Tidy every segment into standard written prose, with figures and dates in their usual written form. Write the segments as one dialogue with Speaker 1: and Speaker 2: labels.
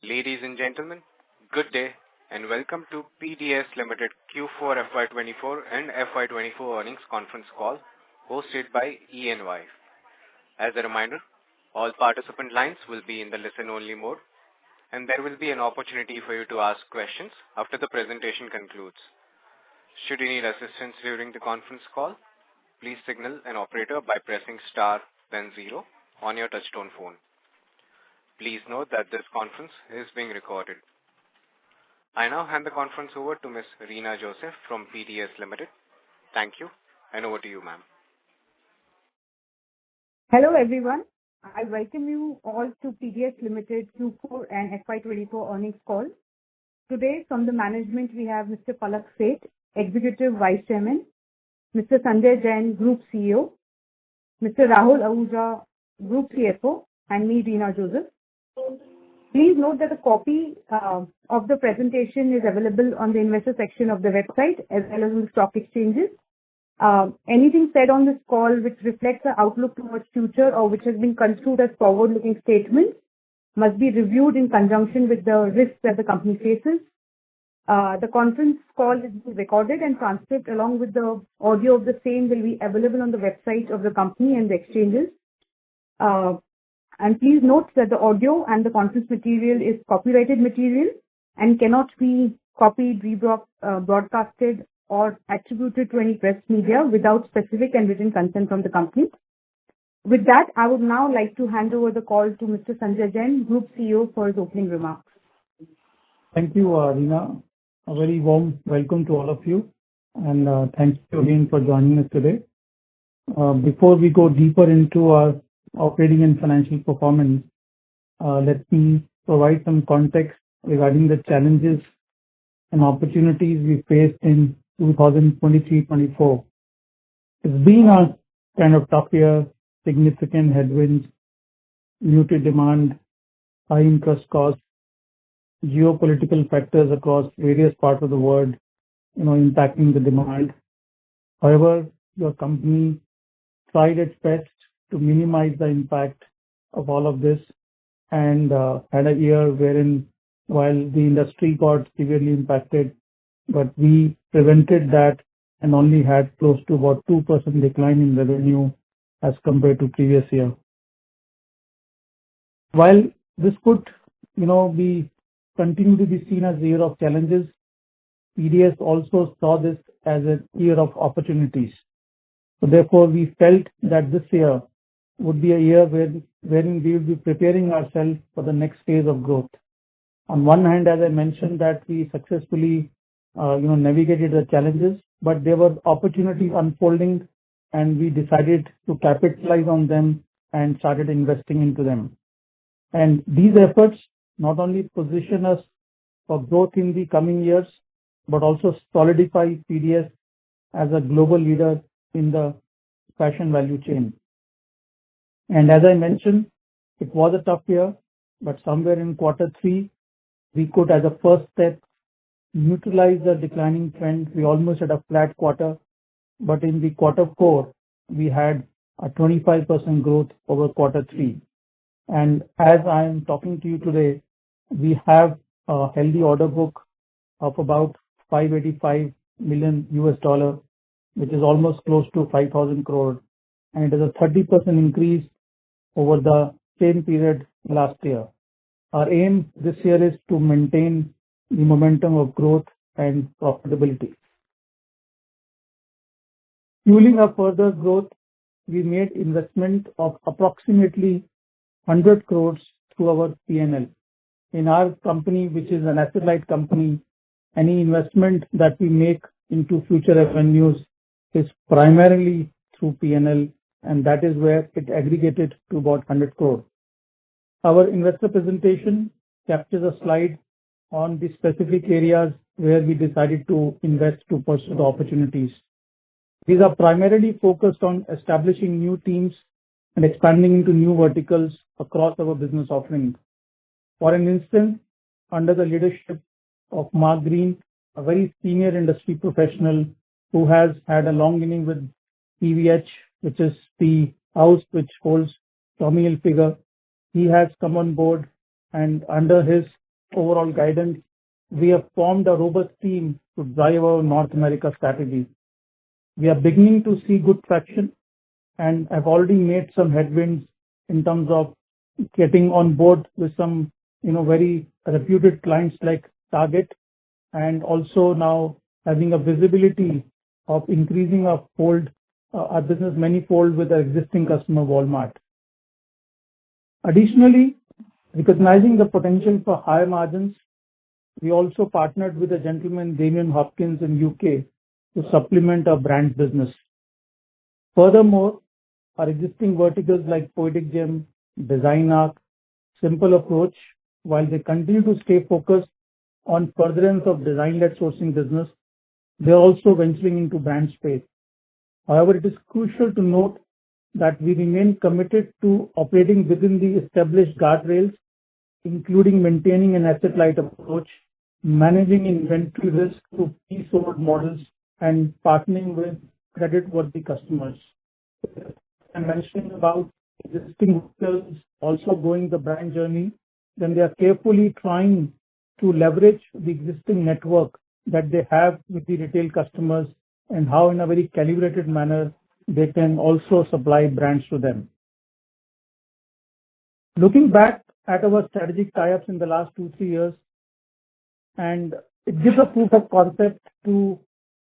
Speaker 1: Ladies and gentlemen, good day and welcome to PDS Limited Q4 FY24 and FY24 earnings conference call hosted by ENY. As a reminder, all participant lines will be in the listen-only mode and there will be an opportunity for you to ask questions after the presentation concludes. Should you need assistance during the conference call, please signal an operator by pressing star then 0 on your touchtone phone. Please note that this conference is being recorded. I now hand the conference over to Ms. Reena Joseph from PDS Limited. Thank you, and over to you, ma'am.
Speaker 2: Hello everyone. I welcome you all to PDS Limited Q4 and FY24 earnings call. Today from the management we have Mr. Palak Seth, Executive Vice Chairman, Mr. Sanjay Jain, Group CEO, Mr. Rahul Ahuja, Group CFO, and me, Reena Joseph. Please note that a copy of the presentation is available on the investor section of the website as well as on the stock exchanges. Anything said on this call which reflects the outlook towards future or which has been construed as forward-looking statements must be reviewed in conjunction with the risks that the company faces. The conference call is recorded and transcript along with the audio of the same will be available on the website of the company and the exchanges. And please note that the audio and the conference material is copyrighted material and cannot be copied, broadcasted or attributed to any press media without specific and written consent from the company. With that, I would now like to hand over the call to Mr. Sanjay Jain, Group CEO, for his opening remarks.
Speaker 3: Thank you, Reena. A very warm welcome to all of you and thank you again for joining us today. Before we go deeper into our operating and financial performance, let me provide some context regarding the challenges and opportunities we faced in 2023-24. It's been a kind of tough year, significant headwinds, muted demand, high interest costs, geopolitical factors across various parts of the world, impacting the demand. However, your company tried its best to minimize the impact of all of this and had a year wherein while the industry got severely impacted, but we prevented that and only had close to about 2% decline in revenue as compared to previous year. While this could, be continue to be seen as a year of challenges, PDS also saw this as a year of opportunities. So therefore, we felt that this year would be a year wherein we will be preparing ourselves for the next phase of growth. On one hand, as I mentioned, that we successfully, navigated the challenges, but there were opportunities unfolding, and we decided to capitalize on them and started investing into them. And these efforts not only position us for growth in the coming years, but also solidify PDS as a global leader in the fashion value chain. And as I mentioned, it was a tough year, but somewhere in Q3, we could, as a first step, neutralize the declining trend. We almost had a flat quarter, but in the Q4, we had a 25% growth over Q3. And as I am talking to you today, we have a healthy order book of about $585 million, which is almost close to 5,000 crore. And it is a 30% increase over the same period last year. Our aim this year is to maintain the momentum of growth and profitability. Fueling our further growth, we made investment of approximately 100 crores through our P&L. In our company, which is an asset-light company, any investment that we make into future revenues is primarily through P&L, and that is where it aggregated to about 100 crore. Our investor presentation captures a slide on the specific areas where we decided to invest to pursue the opportunities. These are primarily focused on establishing new teams and expanding into new verticals across our business offerings. For an instance, under the leadership of Mark Green, a very senior industry professional who has had a long inning with PVH, which is the house which holds Tommy Hilfiger. He has come on board, and under his overall guidance, we have formed a robust team to drive our North America strategy. We are beginning to see good traction and have already made some headwinds in terms of getting on board with some, very reputed clients like Target, and also now having a visibility of increasing our business manyfold with our existing customer, Walmart. Additionally, recognizing the potential for higher margins, we also partnered with a gentleman, Damien Hopkins in UK, to supplement our brand business. Furthermore, our existing verticals like Poetic Gem, Design Arc, Simple Approach, while they continue to stay focused on furtherance of design-led sourcing business, they are also venturing into brand space. However, it is crucial to note that we remain committed to operating within the established guardrails, including maintaining an asset-light approach, managing inventory risk through pre-sold models, and partnering with credit-worthy customers. I'm mentioning about existing retailers also going the brand journey, then they are carefully trying to leverage the existing network that they have with the retail customers and how in a very calibrated manner they can also supply brands to them. Looking back at our strategic tie-ups in the last 2-3 years, and it gives a proof of concept to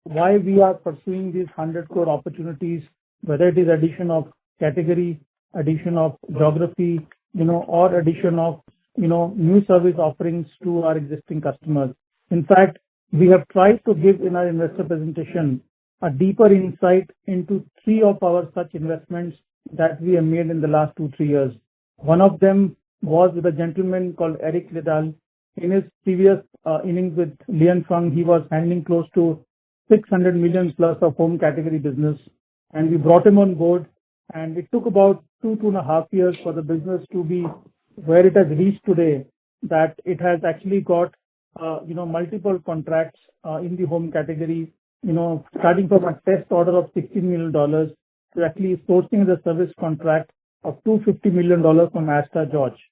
Speaker 3: why we are pursuing these 100 crore opportunities, whether it is addition of category, addition of geography, or addition of, new service offerings to our existing customers. In fact, we have tried to give in our investor presentation a deeper insight into 3 of our such investments that we have made in the last 2-3 years. One of them was with a gentleman called Eric Liddell. In his previous innings with Lian Feng, he was handling close to 600 million plus of home category business, and we brought him on board, and it took about 2.5 years for the business to be where it has reached today, that it has actually got multiple contracts in the home category, starting from a test order of $16 million to actually sourcing the service contract of $250 million from Asta George.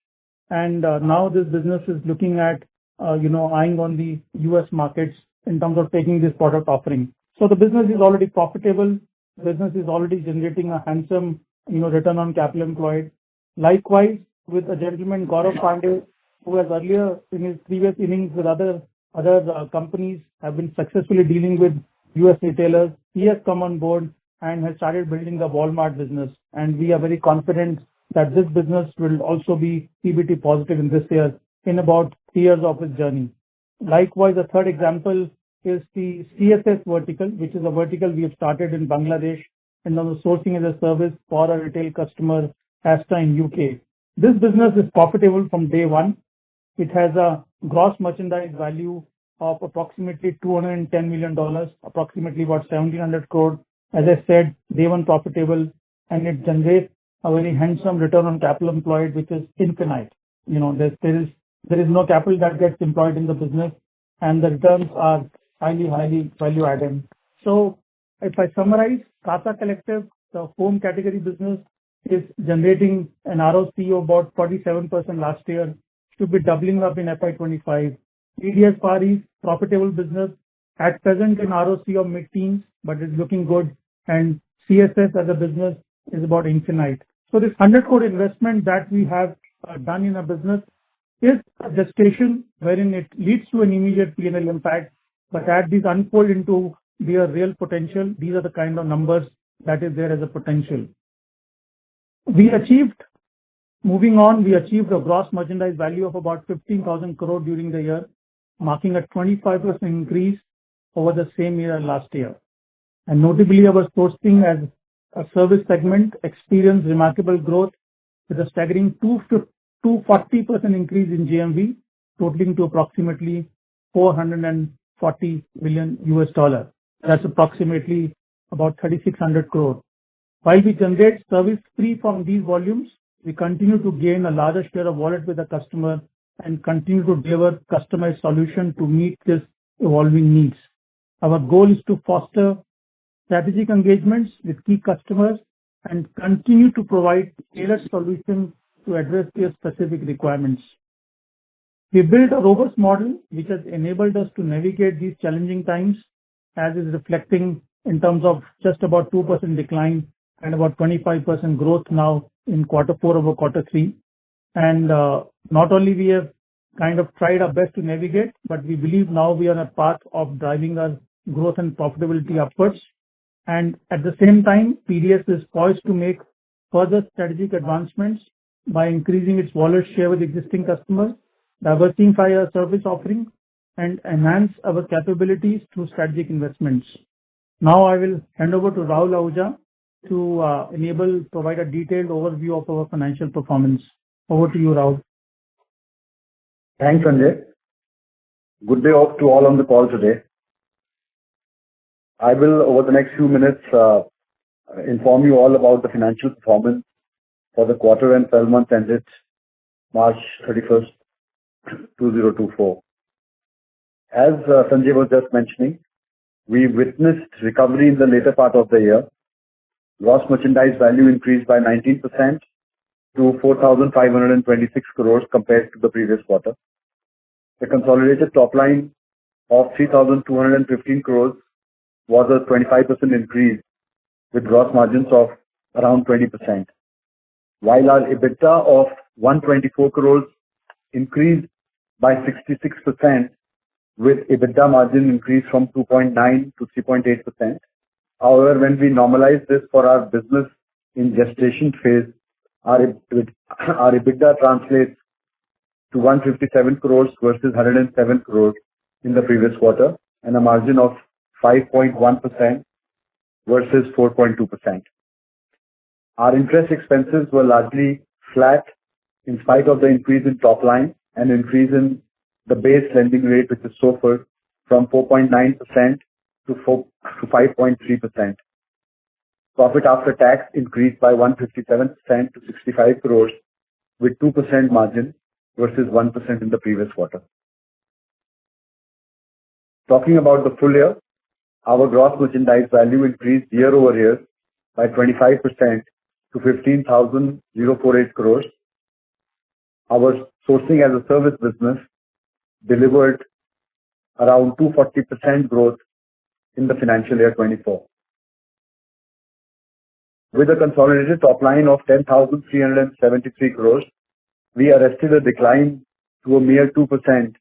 Speaker 3: And now this business is looking at, eyeing on the US markets in terms of taking this product offering. So the business is already profitable. Business is already generating a handsome, return on capital employed. Likewise, with a gentleman, Gaurav Pandey, who has earlier in his previous innings with other companies have been successfully dealing with US retailers. He has come on board and has started building the Walmart business. And we are very confident that this business will also be PBT positive in this year, in about 3 years of its journey. Likewise, a third example is the CSS vertical, which is a vertical we have started in Bangladesh and now sourcing as a service for our retail customer, Asta in UK. This business is profitable from day one. It has a gross merchandise value of approximately $210 million, approximately about 1,700 crore. As I said, day one profitable, and it generates a very handsome return on capital employed, which is infinite. There is no capital that gets employed in the business, and the returns are highly value added. So if I summarize, Casa Collective, the home category business, is generating an ROC of about 47% last year, should be doubling up in FY25. PDS Far East, profitable business, at present in ROC of mid-teens, but it's looking good, and CSS as a business is about infinite. So this 100 crore investment that we have done in a business is a gestation wherein it leads to an immediate P&L impact, but as these unfold into their real potential, these are the kind of numbers that is there as a potential. Moving on, we achieved a gross merchandise value of about 15,000 crore during the year, marking a 25% increase over the same year last year. And notably, our sourcing as a service segment experienced remarkable growth with a staggering 240% increase in GMV, totaling to approximately $440 million. That's approximately about 3,600 crore. While we generate service fee from these volumes, we continue to gain a larger share of wallet with the customer and continue to deliver customized solution to meet this evolving needs. Our goal is to foster strategic engagements with key customers and continue to provide tailored solutions to address their specific requirements. We built a robust model which has enabled us to navigate these challenging times, as is reflecting in terms of just about 2% decline and about 25% growth now in quarter four over quarter three. And not only we have kind of tried our best to navigate, but we believe now we are on a path of driving our growth and profitability upwards. And at the same time, PDS is poised to make further strategic advancements by increasing its wallet share with existing customers, diversify our service offering, and enhance our capabilities through strategic investments. Now I will hand over to Rahul Ahuja to provide a detailed overview of our financial performance. Over to you, Rahul.
Speaker 4: Thanks, Sanjay. Good day off to all on the call today. I will, over the next few minutes, inform you all about the financial performance for the quarter and 12 months ended March 31st, 2024. As Sanjay was just mentioning, we witnessed recovery in the later part of the year. Gross merchandise value increased by 19% to 4,526 crores compared to the previous quarter. The consolidated top line of 3,215 crores was a 25% increase with gross margins of around 20%. While our EBITDA of 124 crores increased by 66% with EBITDA margin increase from 2.9 to 3.8%. However, when we normalize this for our business in gestation phase, our EBITDA translates to 157 crores versus 107 crores in the previous quarter and a margin of 5.1% versus 4.2%. Our interest expenses were largely flat in spite of the increase in top line and increase in the base lending rate, which is SOFR, from 4.9% to 5.3%. Profit after tax increased by 157% to 65 crores with 2% margin versus 1% in the previous quarter. Talking about the full year, our gross merchandise value increased year over year by 25% to 15,048 crores. Our sourcing as a service business delivered around 240% growth in the financial year 24. With a consolidated top line of 10,373 crores, we arrested a decline to a mere 2%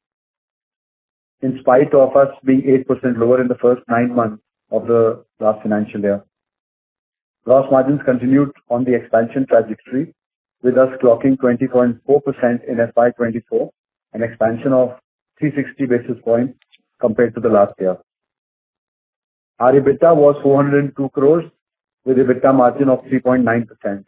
Speaker 4: in spite of us being 8% lower in the first 9 months of the last financial year. Gross margins continued on the expansion trajectory with us clocking 20.4% in FY24, an expansion of 360 basis points compared to the last year. Our EBITDA was 402 crores with EBITDA margin of 3.9%.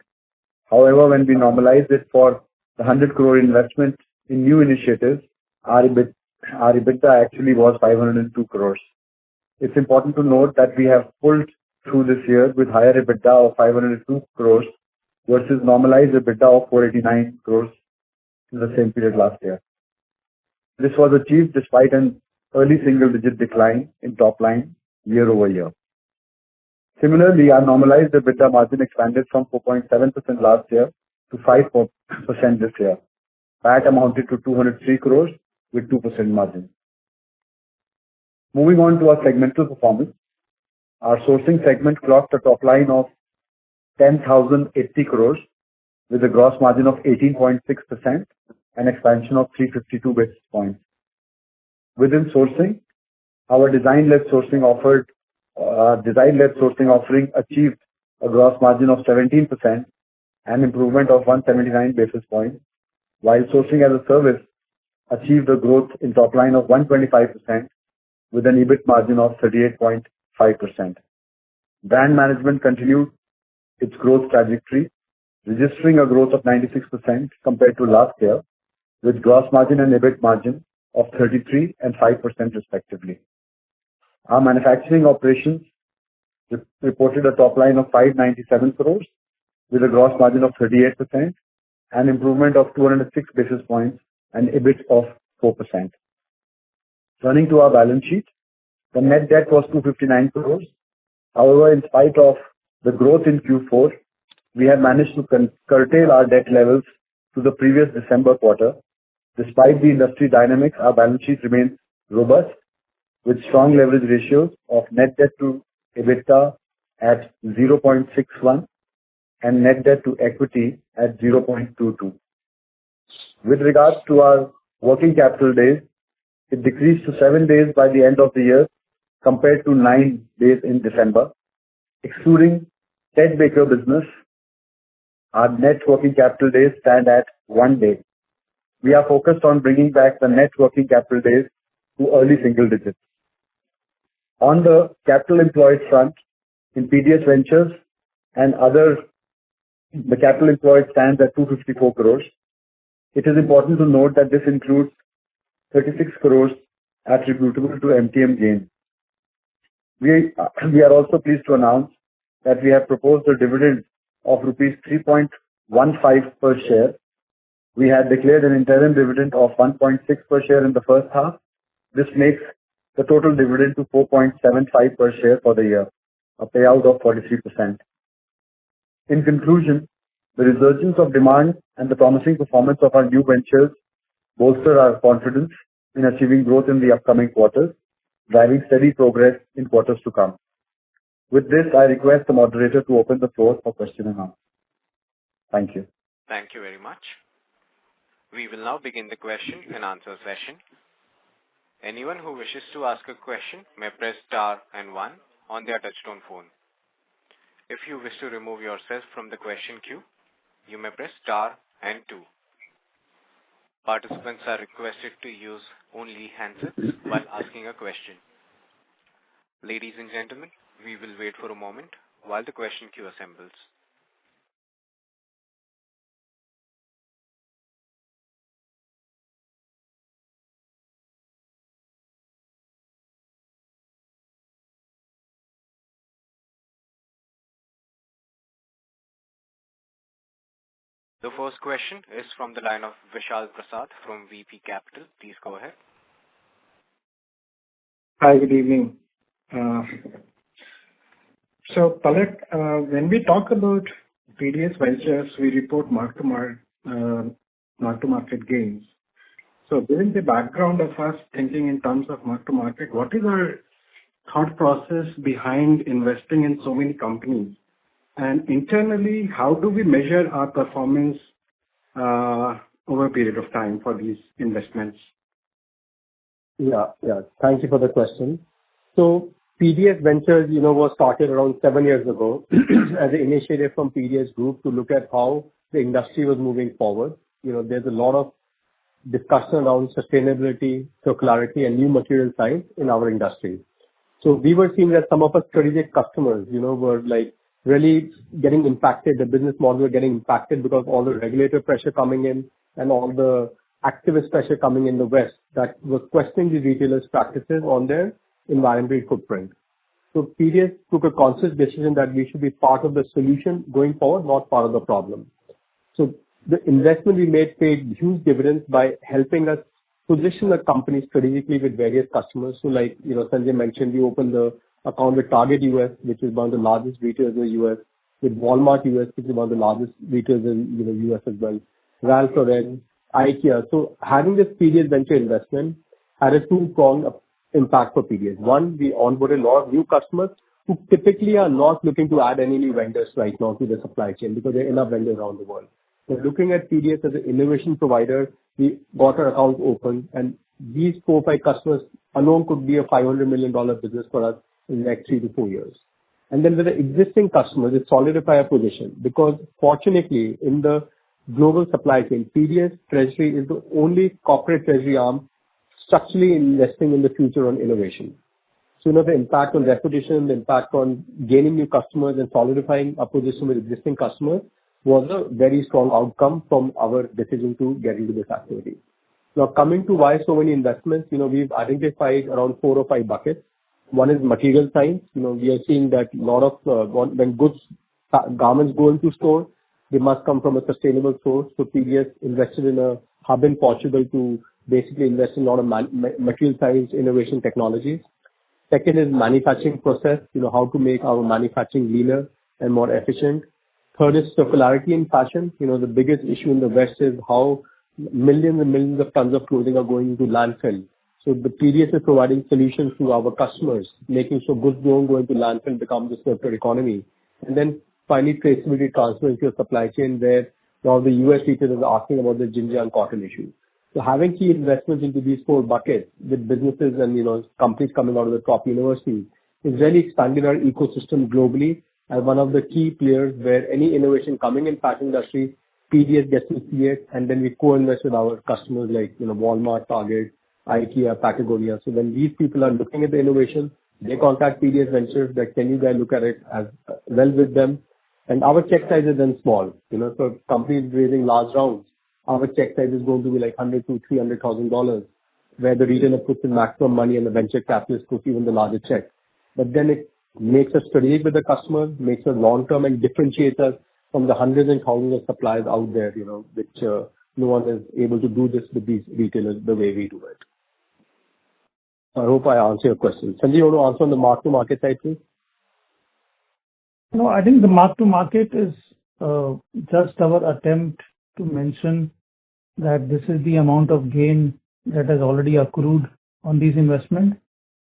Speaker 4: However, when we normalize it for the 100 crore investment in new initiatives, our EBITDA actually was 502 crores. It's important to note that we have pulled through this year with higher EBITDA of 502 crores versus normalized EBITDA of 489 crores in the same period last year. This was achieved despite an early single-digit decline in top line year over year. Similarly, our normalized EBITDA margin expanded from 4.7% last year to 5% this year. PAT amounted to 203 crores with 2% margin. Moving on to our segmental performance, our sourcing segment clocked a top line of 10,080 crores with a gross margin of 18.6% and expansion of 352 basis points. Within sourcing, our design-led sourcing offering achieved a gross margin of 17% and improvement of 179 basis points, while sourcing as a service achieved a growth in top line of 125% with an EBIT margin of 38.5%. Brand management continued its growth trajectory, registering a growth of 96% compared to last year, with gross margin and EBIT margin of 33% and 5% respectively. Our manufacturing operations reported a top line of 597 crores with a gross margin of 38% and improvement of 206 basis points and EBIT of 4%. Turning to our balance sheet, the net debt was 259 crores. However, in spite of the growth in Q4, we have managed to curtail our debt levels to the previous December quarter Despite the industry dynamics, our balance sheet remains robust with strong leverage ratios of net debt to EBITDA at 0.61 and net debt to equity at 0.22. With regards to our working capital days, it decreased to 7 days by the end of the year compared to 9 days in December. Excluding Ted Baker business, our net working capital days stand at 1 day. We are focused on bringing back the net working capital days to early single digits. On the capital employed front, in PDS Ventures and other, the capital employed stands at 254 crores. It is important to note that this includes 36 crores attributable to MTM gain. We are also pleased to announce that we have proposed a dividend of rupees 3.15 per share. We had declared an interim dividend of 1.6 per share in the first half. This makes the total dividend to 4.75 per share for the year, a payout of 43%. In conclusion, the resurgence of demand and the promising performance of our new ventures bolster our confidence in achieving growth in the upcoming quarters, driving steady progress in quarters to come. With this, I request the moderator to open the floor for question and answer. Thank you.
Speaker 1: Thank you very much. We will now begin the question and answer session. Anyone who wishes to ask a question may press star and 1 on their touchtone phone. If you wish to remove yourself from the question queue, you may press star and 2. Participants are requested to use only handsets while asking a question. Ladies and gentlemen, we will wait for a moment while the question queue assembles. The first question is from the line of Vishal Prasad from VP Capital. Please go ahead.
Speaker 5: Hi, good evening. So, Palak, when we talk about PDS Ventures, we report mark-to-market gains. So, given the background of us thinking in terms of mark-to-market, what is our thought process behind investing in so many companies? And internally, how do we measure our performance over a period of time for these investments?
Speaker 6: Yeah. Thank you for the question. So PDS Ventures, was started around 7 years ago as an initiative from PDS Group to look at how the industry was moving forward. There's a lot of discussion around sustainability, circularity, and new material science in our industry. So we were seeing that some of our strategic customers, were like really getting impacted. The business model were getting impacted because of all the regulator pressure coming in and all the activist pressure coming in the West that was questioning the retailers' practices on their environmental footprint. So PDS took a conscious decision that we should be part of the solution going forward, not part of the problem. So the investment we made paid huge dividends by helping us position the company strategically with various customers. So like, Sanjay mentioned, we opened the account with Target US, which is one of the largest retailers in the US, with Walmart US, which is one of the largest retailers in US as well, Ralph Lauren, IKEA. So having this PDS venture investment had a two-pronged impact for PDS. One, we onboarded a lot of new customers who typically are not looking to add any new vendors right now to the supply chain because there are enough vendors around the world. So looking at PDS as an innovation provider, we got our account open, and these 4 or 5 customers alone could be a $500 million business for us in the next 3 to 4 years. And then with the existing customers, it solidified our position because fortunately in the global supply chain, PDS Treasury is the only corporate treasury arm structurally investing in the future on innovation. So the impact on reputation, the impact on gaining new customers and solidifying our position with existing customers was a very strong outcome from our decision to get into this activity. Now coming to why so many investments, we've identified around 4 or 5 buckets. One is material science. We are seeing that a lot of when garments go into store, they must come from a sustainable source. So PDS invested in a hub in Portugal to basically invest in a lot of material science innovation technologies. Second is manufacturing process, how to make our manufacturing leaner and more efficient. Third is circularity in fashion. The biggest issue in the West is how millions and millions of tons of clothing are going into landfill. So the PDS is providing solutions to our customers, making sure goods don't go into landfill, become the circular economy. And then finally traceability transfer into your supply chain where now the US retailers are asking about the ginger and cotton issue. So having key investments into these four buckets with businesses and companies coming out of the top universities is really expanding our ecosystem globally as one of the key players where any innovation coming in fashion industry, PDS gets to see it, and then we co-invest with our customers like Walmart, Target, IKEA, Patagonia. So when these people are looking at the innovation, they contact PDS Ventures that can you guys look at it as well with them. And our check size is then small. So companies raising large rounds, our check size is going to be like $100 to $300,000, where the retailer puts in maximum money and the venture capitalist puts even the larger check. But then it makes us strategic with the customer, makes us long-term and differentiates us from the hundreds and thousands of suppliers out there, which no one is able to do this with these retailers the way we do it. I hope I answer your question. Sanjay, you want to answer on the mark-to-market side, please?
Speaker 3: No, I think the mark-to-market is just our attempt to mention that this is the amount of gain that has already accrued on these investments.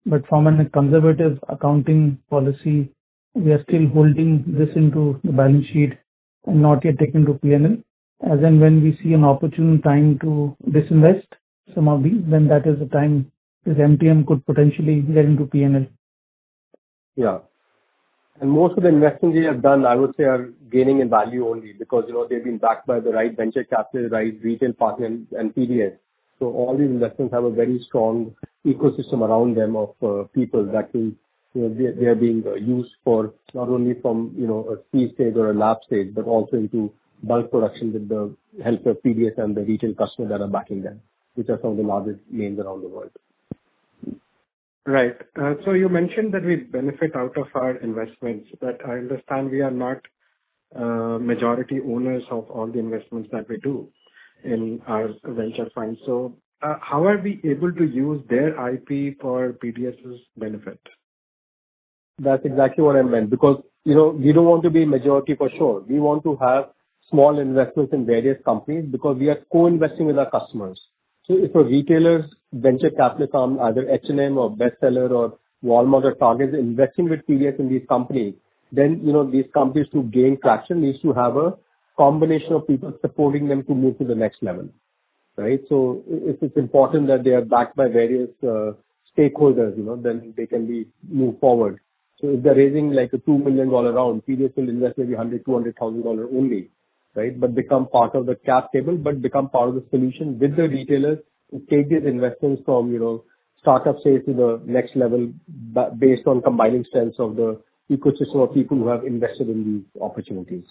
Speaker 3: But from a conservative accounting policy, we are still holding this into the balance sheet and not yet taken to P&L. As and when we see an opportune time to disinvest some of these, then that is the time this MTM could potentially get into P&L.
Speaker 6: Yeah. And most of the investments we have done, I would say, are gaining in value only because, they've been backed by the right venture capital, right retail partner and PDS. So all these investments have a very strong ecosystem around them of people that will, they are being used for not only from, a seed stage or a lab stage, but also into bulk production with the help of PDS and the retail customers that are backing them, which are some of the largest names around the world.
Speaker 5: Right. So you mentioned that we benefit out of our investments, but I understand we are not majority owners of all the investments that we do in our venture fund. So how are we able to use their IP for PDS's benefit?
Speaker 6: That's exactly what I meant because, we don't want to be majority for sure. We want to have small investments in various companies because we are co-investing with our customers. So if a retailer's venture capitalist arm, either H&M or Bestseller or Walmart or Target is investing with PDS in these companies, then, these companies to gain traction needs to have a combination of people supporting them to move to the next level, right? So it's important that they are backed by various stakeholders, then they can be moved forward. So if they're raising like a $2 million round, PDS will invest maybe $100,000, $200,000 only, right? But become part of the cap table, but become part of the solution with the retailers to take these investments from, startup stage to the next level based on combining strengths of the ecosystem of people who have invested in these opportunities.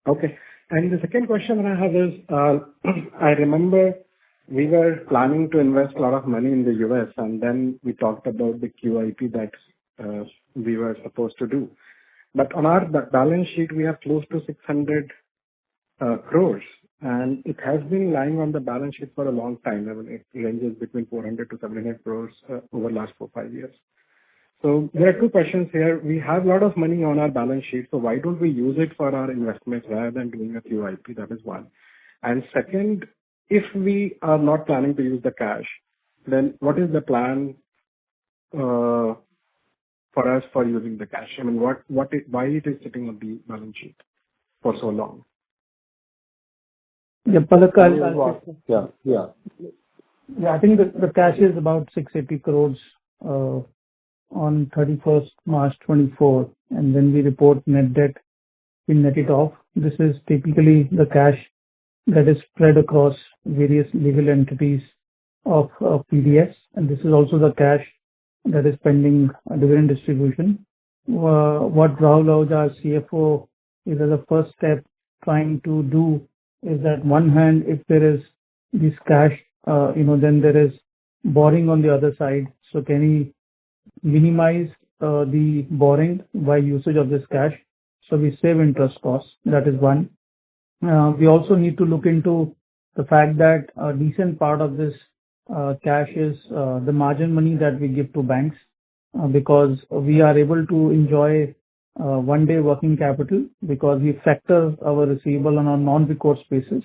Speaker 5: Okay. And the second question that I have is, I remember we were planning to invest a lot of money in the US and then we talked about the QIP that we were supposed to do. But on our balance sheet, we have close to 600 crores and it has been lying on the balance sheet for a long time. I mean, it ranges between 400 to 700 crores over the last 4-5 years. So there are two questions here. We have a lot of money on our balance sheet, so why don't we use it for our investments rather than doing a QIP? That is one. And second, if we are not planning to use the cash, then what is the plan for us for using the cash? I mean, why it is sitting on the balance sheet for so long?
Speaker 3: Yeah, Palak,
Speaker 6: Yeah.
Speaker 3: I think the cash is about 680 crores on 31st March 24, and when we report net debt, we net it off. This is typically the cash that is spread across various legal entities of PDS, and this is also the cash that is pending dividend distribution. What Rahul Ahuja, our CFO, is as a first step trying to do is that one hand, if there is this cash, then there is borrowing on the other side. So can he minimize the borrowing by usage of this cash? So we save interest costs. That is one. We also need to look into the fact that a decent part of this cash is the margin money that we give to banks because we are able to enjoy one day working capital because we factor our receivable on a non-recourse basis.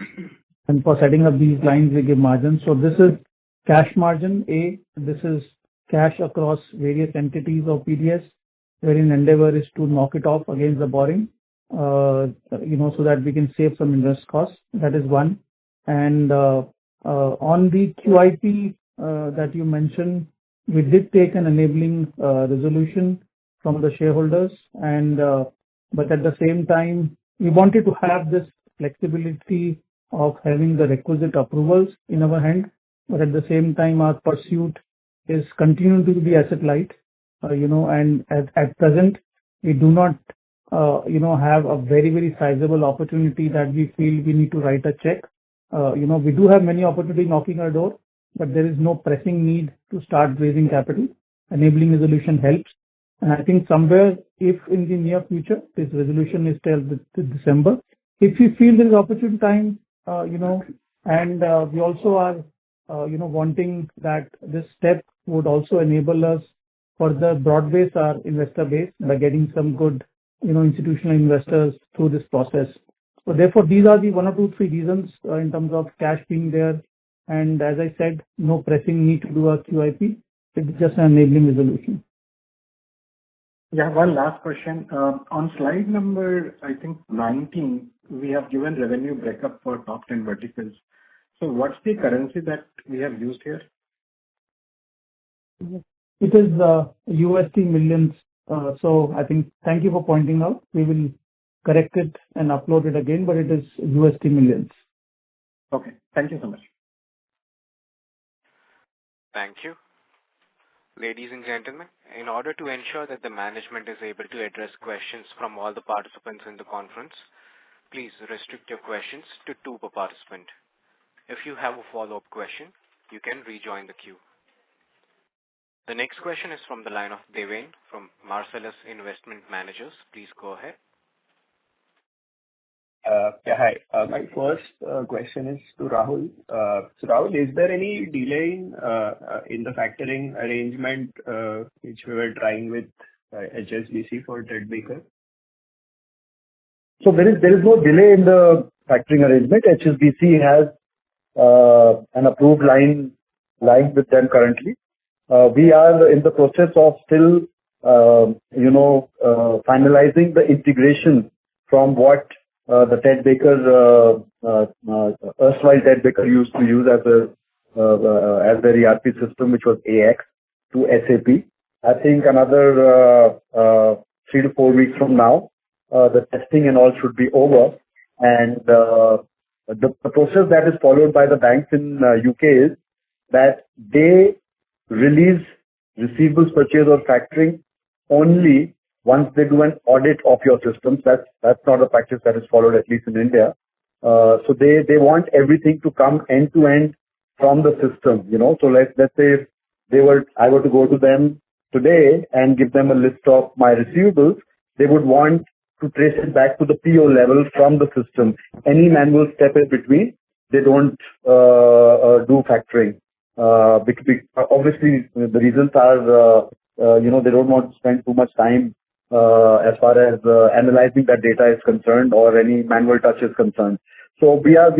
Speaker 3: And for setting up these lines, we give margins. So this is cash margin A. This is cash across various entities of PDS, wherein endeavor is to knock it off against the borrowing, so that we can save some interest costs. That is one. And on the QIP that you mentioned, we did take an enabling resolution from the shareholders, and but at the same time, we wanted to have this flexibility of having the requisite approvals in our hand, but at the same time, our pursuit is continuing to be asset light, and at present, we do not, have a very, very sizable opportunity that we feel we need to write a check. We do have many opportunities knocking our door, but there is no pressing need to start raising capital. Enabling resolution helps. And I think somewhere, if in the near future, this resolution is till December, if we feel there is opportune time, and we also are, wanting that this step would also enable us further broad base our investor base by getting some good, institutional investors through this process. So therefore, these are the 1 or 2, 3 reasons in terms of cash being there. And as I said, no pressing need to do a QIP. It's just an enabling resolution.
Speaker 5: Yeah, one last question. On slide number, I think 19, we have given revenue breakup for top 10 verticals. So what's the currency that we have used here?
Speaker 3: It is USD millions. So I think, thank you for pointing out. We will correct it and upload it again, but it is USD millions.
Speaker 5: Okay, thank you so much.
Speaker 1: Thank you. Ladies and gentlemen, in order to ensure that the management is able to address questions from all the participants in the conference, please restrict your questions to 2 per participant. If you have a follow-up question, you can rejoin the queue. The next question is from the line of Deven from Marcellus Investment Managers. Please go ahead.
Speaker 7: Yeah, hi. My first question is to Rahul. So Rahul, is there any delay in the factoring arrangement which we were trying with HSBC for Ted Baker?
Speaker 4: So there is no delay in the factoring arrangement. HSBC has an approved line with them currently. We are in the process of still, finalizing the integration from what the Ted Baker, erstwhile Ted Baker used to use as their ERP system, which was AX, to SAP. I think another 3 to 4 weeks from now, the testing and all should be over. And the process that is followed by the banks in UK is that they release receivables purchase or factoring only once they do an audit of your systems. That's not a practice that is followed, at least in India. So they want everything to come end to end from the system. So let's say if I were to go to them today and give them a list of my receivables, they would want to trace it back to the PO level from the system. Any manual step in between, they don't do factoring. Obviously, the reasons are, they don't want to spend too much time as far as analyzing that data is concerned or any manual touch is concerned. So we are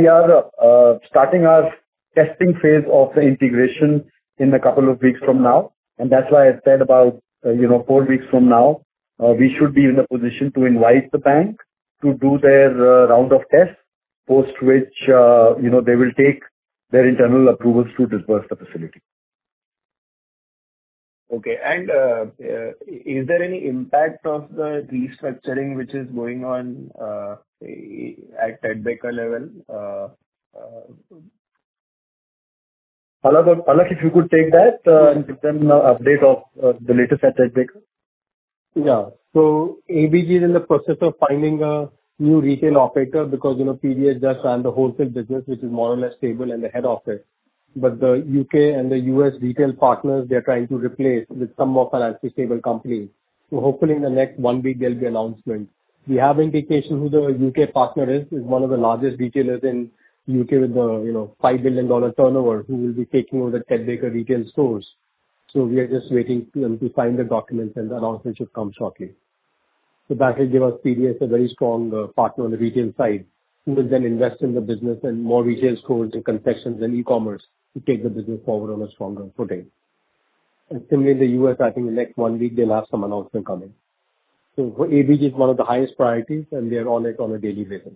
Speaker 4: starting our testing phase of the integration in a couple of weeks from now, and that's why I said about 4 weeks from now we should be in a position to invite the bank to do their round of tests, post which they will take their internal approvals to disburse the facility.
Speaker 7: Okay. And is there any impact of the restructuring which is going on at Ted Baker level?
Speaker 4: Palak, if you could take that and give them an update of the latest at Ted Baker.
Speaker 6: Yeah. So ABG is in the process of finding a new retail operator because, PDS just ran the wholesale business, which is more or less stable and the head office. But the UK and the US retail partners, they're trying to replace with some more financially stable companies. So hopefully in the next 1 week, there'll be announcement. We have indication who the UK partner is one of the largest retailers in UK with the, $5 billion turnover, who will be taking over the Ted Baker retail stores. So we are just waiting for them to sign the documents, and the announcement should come shortly. So that will give us PDS a very strong partner on the retail side. who will then invest in the business and more retail stores and concessions and e-commerce to take the business forward on a stronger footing. And similarly in the US, I think in the next 1 week they'll have some announcement coming. So for ABG, it's one of the highest priorities, and they're on it on a daily basis.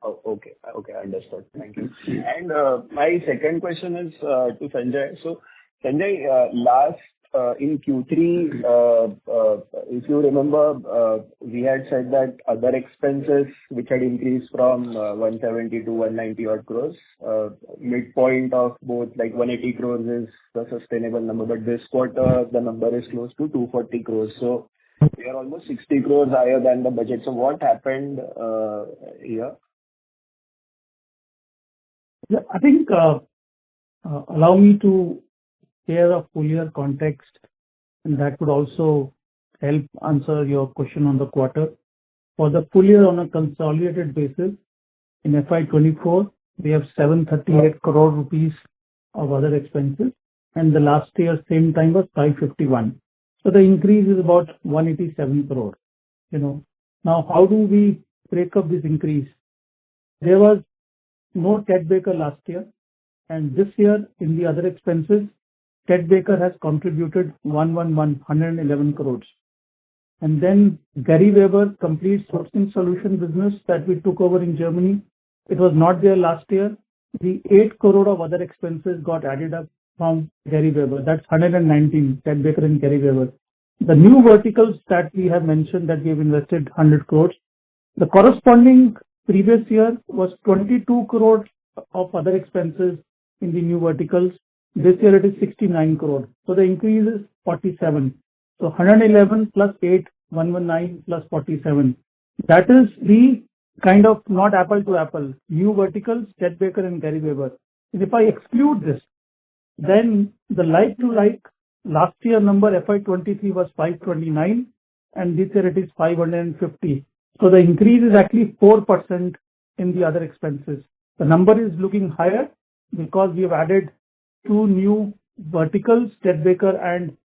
Speaker 7: Oh, okay. Okay, understood. Thank you. And my second question is to Sanjay. So, Sanjay, last in Q3, if you remember, we had said that other expenses which had increased from 170 to 190 odd crores, midpoint of both like 180 crores is the sustainable number, but this quarter the number is close to 240 crores. So we are almost 60 crores higher than the budget. So what happened here?
Speaker 3: Yeah, I think allow me to share a full year context, and that would also help answer your question on the quarter. For the full year on a consolidated basis, in FY24, we have 738 crore rupees of other expenses, and the last year same time was 551. So the increase is about 187 crore. Now how do we break up this increase? There was no Ted Baker last year, and this year in the other expenses, Ted Baker has contributed 111 crores. And then Gary Weber complete sourcing solution business that we took over in Germany. It was not there last year. The 8 crore of other expenses got added up from Gary Weber. That's 119, Ted Baker and Gary Weber. The new verticals that we have mentioned that we have invested 100 crores. The corresponding previous year was 22 crore of other expenses in the new verticals. This year it is 69 crore. So the increase is 47. So 111 plus 8, 119 plus 47. That is the kind of not apple to apple. New verticals, Ted Baker and Gary Weber. And if I exclude this, then the like to like last year number FY23 was 529 and this year it is 550. So the increase is actually 4% in the other expenses. The number is looking higher because we have added 2 new verticals, Ted Baker and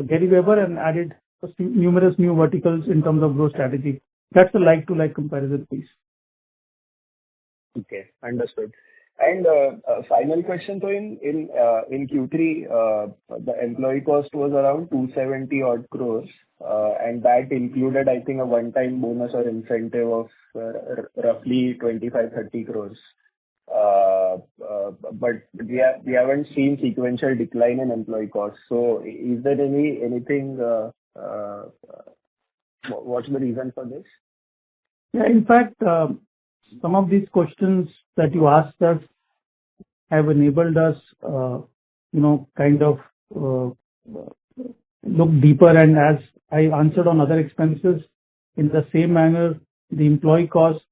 Speaker 3: Gary Weber, and added numerous new verticals in terms of growth strategy. That's the like-to-like comparison piece.
Speaker 7: Okay, understood. And final question, so in Q3, the employee cost was around 270 odd crores, and that included, I think, a one-time bonus or incentive of roughly 25-30 crores. But we haven't seen sequential decline in employee costs. So is there anything? What's the reason for this?
Speaker 3: Yeah, in fact, some of these questions that you asked us have enabled us, kind of look deeper. And as I answered on other expenses, in the same manner, the employee cost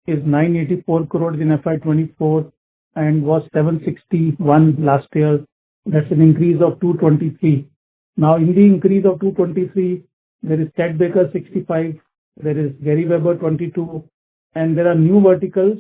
Speaker 3: is 984 crores in FY24 and was 761 last year. That's an increase of 223. Now, in the increase of 223, there is Ted Baker 65, there is Gary Weber 22, and there are new verticals.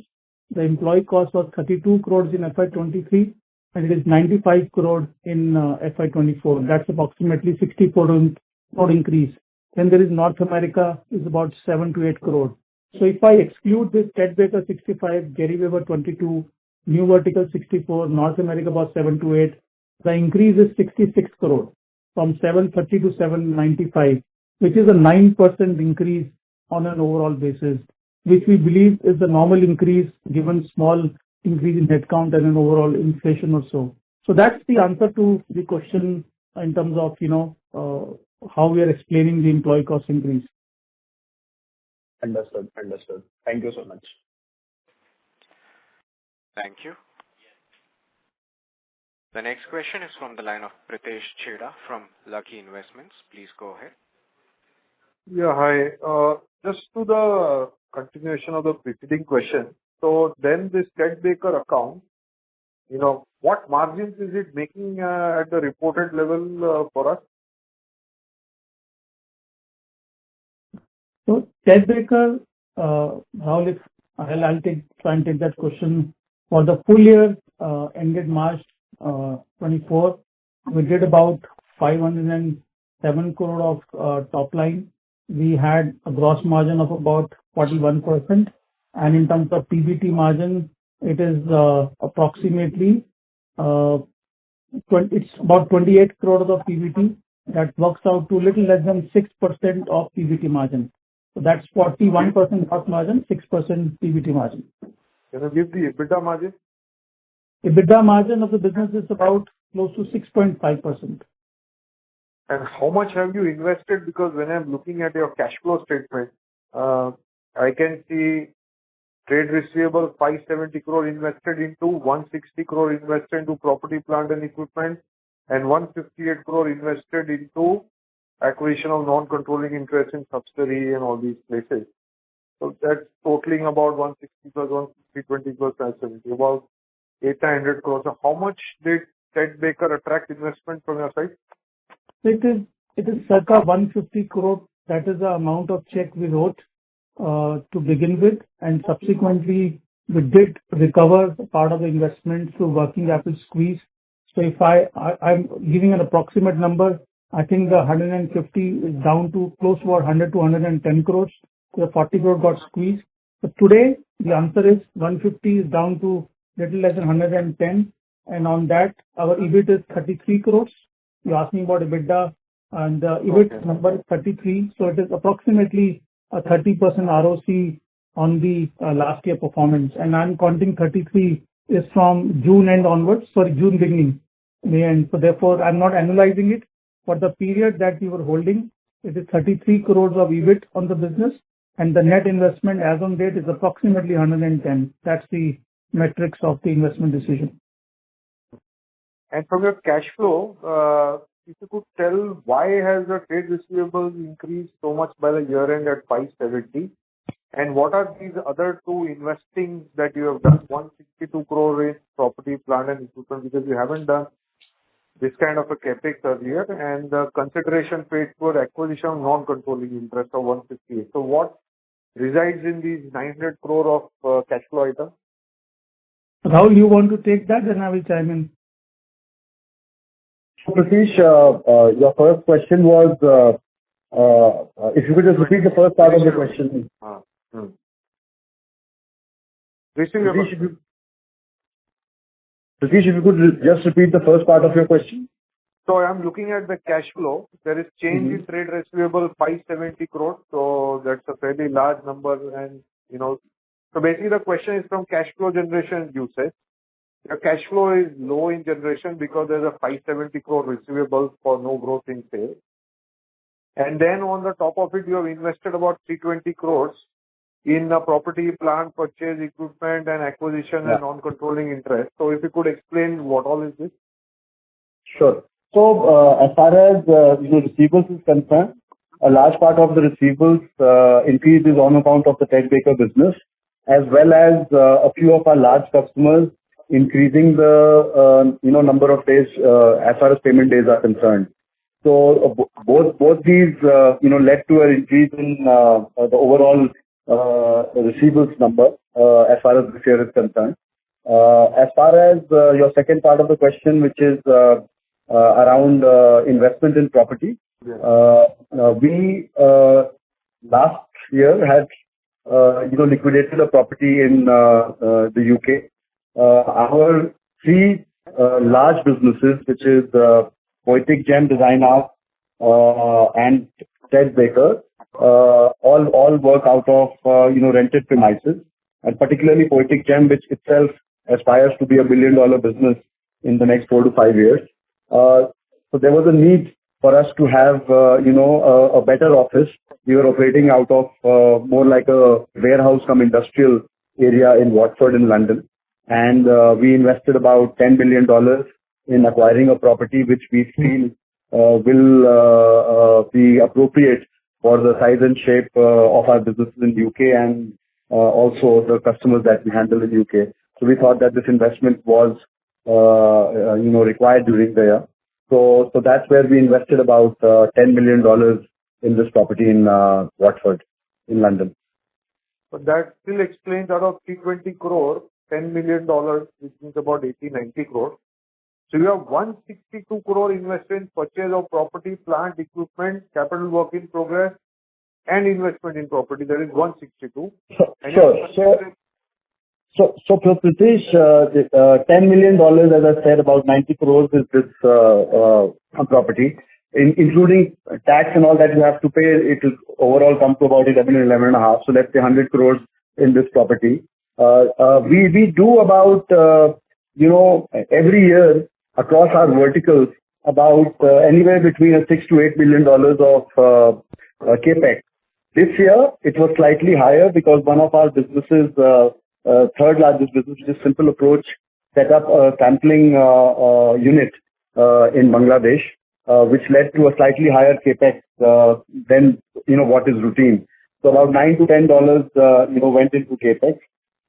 Speaker 3: The employee cost was 32 crores in FY23 and it is 95 crore in FY24. That's approximately 64 crore increase. Then there is North America is about 7 to 8 crore. So if I exclude this Ted Baker 65, Gary Weber 22, new vertical 64, North America about 7 to 8, the increase is 66 crore from 730 to 795, which is a 9% increase on an overall basis, which we believe is the normal increase given small increase in headcount and an overall inflation or so. So that's the answer to the question in terms of, how we are explaining the employee cost increase.
Speaker 7: Understood. Thank you so much.
Speaker 1: Thank you. The next question is from the line of Pritesh Chheda from Lucky Investments. Please go ahead.
Speaker 4: Yeah, hi. Just to the continuation of the preceding question. So then this Ted Baker account, what margins is it making at the reported level for us?
Speaker 3: So Ted Baker, Rahul, I'll try and take that question. For the full year ended March 24, we did about 507 crore of top line. We had a gross margin of about 41%, And in terms of PBT margin, it is approximately it's about 28 crores of PBT. That works out to little less than 6% of PBT margin. So that's 41% gross margin, 6% PBT margin.
Speaker 8: Can you give the EBITDA margin?
Speaker 3: EBITDA margin of the business is about close to 6.5%.
Speaker 8: And how much have you invested? Because when I'm looking at your cash flow statement, I can see trade receivable 570 crore invested into, 160 crore invested into property, plant and equipment, and 158 crore invested into acquisition of non-controlling interest in subsidiary and all these places. So that's totaling about 160 plus 160, 20 plus 570, about 800 crores. So how much did Ted Baker attract investment from your side?
Speaker 3: It is circa 150 crore. That is the amount of check we wrote to begin with, and subsequently we did recover part of the investment through working capital squeeze. So if I'm giving an approximate number, I think the 150 is down to close to 100 to 110 crores. The 40 crore got squeezed. But today the answer is 150 is down to little less than 110, and on that our EBIT is 33 crores. You asked me about EBITDA, and the EBIT number is 33, so it is approximately a 30% ROC on the last year performance. And I'm counting 33 is from June end onwards, June beginning, May end. So therefore, I'm not analyzing it. For the period that we were holding, it is 33 crores of EBIT on the business, and the net investment as on date is approximately 110. That's the metrics of the investment decision.
Speaker 8: And from your cash flow, if you could tell why has the trade receivables increased so much by the year end at 570? And what are these other two investing that you have done? 162 crore in property, plant and equipment, because you haven't done this kind of a capex earlier, and the consideration paid for acquisition of non-controlling interest of 158. So what resides in these 900 crore of cash flow items?
Speaker 3: Rahul, you want to take that, then I will chime in.
Speaker 4: Pratish, your first question was, if you could just repeat the first part of the question. Pratish, if you could just repeat the first part of your question.
Speaker 8: So I'm looking at the cash flow. There is change in trade receivable 570 crores. So that's a fairly large number. And, so basically the question is from cash flow generation usage. Your cash flow is low in generation because there's a 570 crore receivables for no growth in sales. And then on the top of it, you have invested about 320 crores in a property, plant, purchase, equipment and acquisition and non-controlling interest. So if you could explain what all is this?
Speaker 4: Sure. So as far as receivables is concerned, a large part of the receivables increase is on account of the Ted Baker business, as well as a few of our large customers increasing the number of days as far as payment days are concerned. So both these led to an increase in the overall receivables number as far as this year is concerned. As far as your second part of the question, which is around investment in property, we last year had liquidated a property in the UK. Our three large businesses, which is Poetic Gem Design Art and Ted Baker, all work out of rented premises, and particularly Poetic Gem, which itself aspires to be $1 billion business in the next 4 to 5 years. So there was a need for us to have a better office. We were operating out of more like a warehouse come industrial area in Watford in London, and we invested about $10 million in acquiring a property which we feel will be appropriate for the size and shape of our businesses in UK and also the customers that we handle in UK. So we thought that this investment was required during the year. So that's where we invested about $10 million in this property in Watford in London.
Speaker 8: But that still explains out of 320 crore, $10 million, which means about 80-90 crore. So you have 162 crore invested in purchase of property, plant, equipment, capital work in progress, and investment in property, that is 162.
Speaker 4: So for Pritesh, $10 million, as I said, about 90 crores is this property. Including tax and all that you have to pay, it will overall come to about 11.5. So let's say 100 crores in this property. We do about, every year across our verticals, about anywhere between $6 to $8 million of capex. This year, it was slightly higher because one of our businesses, third largest business, which is Simple Approach, set up a sampling unit in Bangladesh, which led to a slightly higher capex than what is routine. So about $9 to $10 went into capex,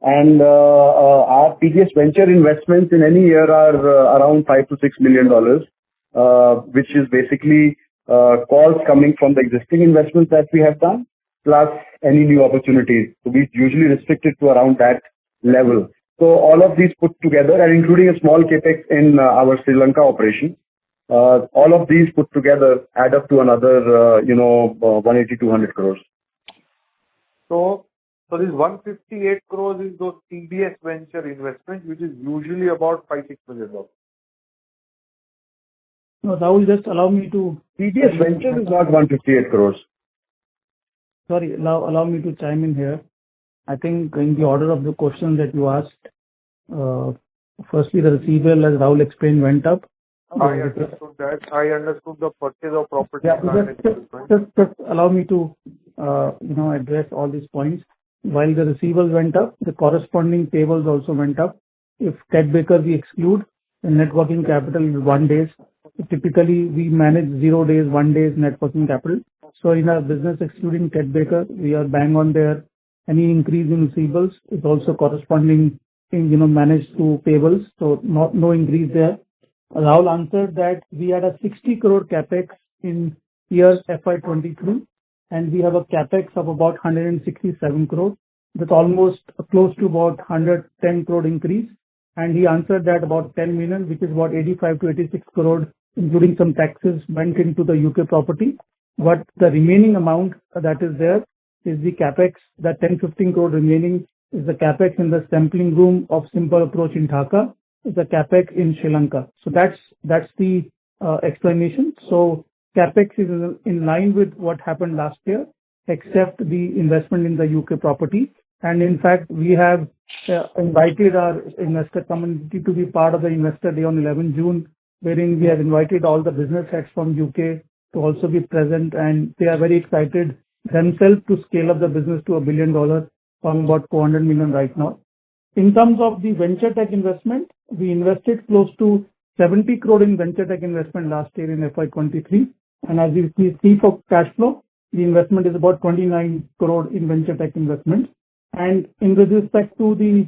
Speaker 4: and our PDS venture investments in any year are around $5 to $6 million, which is basically calls coming from the existing investments that we have done, plus any new opportunities. So we usually restrict it to around that level. So all of these put together, and including a small capex in our Sri Lanka operation, all of these put together add up to another, 180, 200 crores.
Speaker 8: So this 158 crores is those PDS venture investment, which is usually about $5-6 million.
Speaker 3: No, Rahul, just allow me to...
Speaker 4: PDS venture is not 158 crores.
Speaker 3: Sorry, allow me to chime in here. I think in the order of the question that you asked, firstly, the receivable, as Rahul explained, went up.
Speaker 8: I understood that. I understood the purchase of property.
Speaker 3: Yeah, just allow me to, address all these points. While the receivables went up, the corresponding payables also went up. If Ted Baker we exclude, the net working capital is 1 day. Typically, we manage 0 days, 1 day's net working capital. So in our business excluding Ted Baker, we are bang on there. Any increase in receivables is also corresponding in, managed through payables. So no increase there. Rahul answered that we had a 60 crore capex in year FY23, and we have a capex of about 167 crore. That's almost close to about 110 crore increase. And he answered that about 10 million, which is about 85 to 86 crore, including some taxes, went into the UK property. But the remaining amount that is there is the capex. That 10-15 crore remaining is the capex in the sampling room of Simple Approach in Dhaka. Is the capex in Sri Lanka. So that's the explanation. So capex is in line with what happened last year, except the investment in the UK property. And in fact, we have invited our investor community to be part of the investor day on 11 June, wherein we have invited all the business heads from UK to also be present, and they are very excited themselves to scale up the business to $1 billion from about 400 million right now. In terms of the venture tech investment, we invested close to 70 crore in venture tech investment last year in FY23. And as you see for cash flow, the investment is about 29 crore in venture tech investment. And in respect to the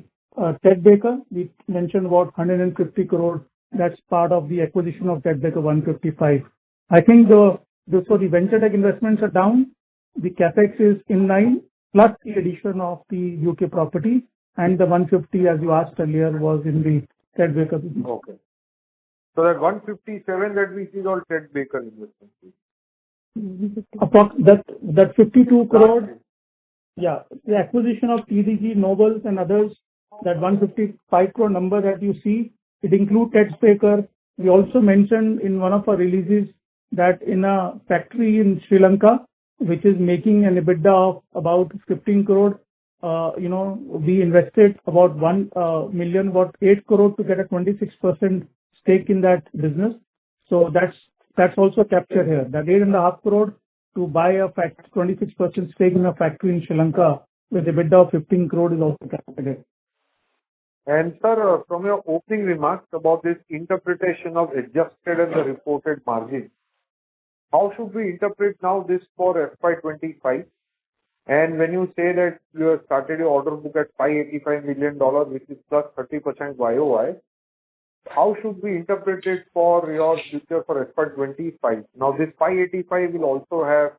Speaker 3: Ted Baker, we mentioned about 150 crore. That's part of the acquisition of Ted Baker 155. I think so the venture tech investments are down. The capex is in line, plus the addition of the UK property. And the 150, as you asked earlier, was in the Ted Baker business.
Speaker 8: Okay. So that 157 that we see is all Ted Baker investment.
Speaker 3: That 52 crore, yeah, the acquisition of TDG, Nobles and others, that 155 crore number that you see, it includes Ted Baker. We also mentioned in one of our releases that in a factory in Sri Lanka, which is making an EBITDA of about 15 crore, we invested about 1 million, about 8 crore to get a 26% stake in that business. So that's also captured here. That 8.5 crore to buy a 26% stake in a factory in Sri Lanka with EBITDA of 15 crore is also captured here.
Speaker 8: And sir, from your opening remarks about this interpretation of adjusted and the reported margin, how should we interpret now this for FY25? And when you say that you have started your order book at $585 million, which is plus 30% YOY, how should we interpret it for your future for FY25? Now this 585 will also have,